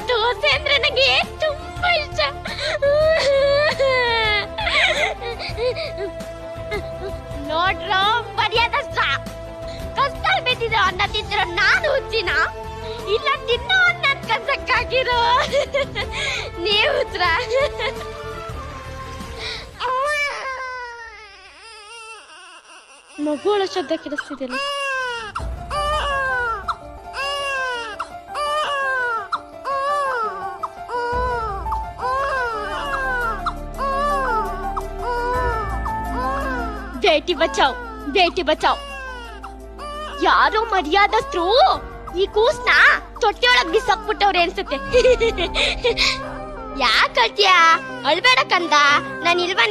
ದೋಸೆ ಅಂದ್ರೆ ನಂಗೆ ತುಂಬಾ ಇಷ್ಟ. ನೋಡ್ರೋ ಮರ್ಯಾದಸ್ತ, ಕಷ್ಟಲ್ ಬಿದ್ದಿರೋ ಅನ್ನ ತಿಂದಿರೋ ನಾನು ಹುಚ್ಚಿನ, ಇಲ್ಲ ತಿನ್ನೋ ಅನ್ನ ಕಸಕ್ಕಾಗಿರೋ ನೀವು ಹುಚ್ರ. ಮಗುಗಳ ಶಬ್ದ ಕೇಳಿಸ್ತಿದೆಯಲ್ಲ. ಬೇಟಿ ಬಚಾವ್, ಬೇಟಿ ಬಚಾವ್. ಯಾರೋ ಮರ್ಯಾದಸ್ತ್ರು ಈ ಕೂಸ್ನ ತೊಟ್ಟಿಯೊಳಗ್ ಬಿಸಾಕ್ಬಿಟ್ಟವ್ರೆ ಅನ್ಸುತ್ತೆ. ಯಾಕೆ ಅಳ್ತೀಯಾ? ಅಳ್ಬೇಡ ಕಂದ, ನಾನು ಇಲ್ವಾ?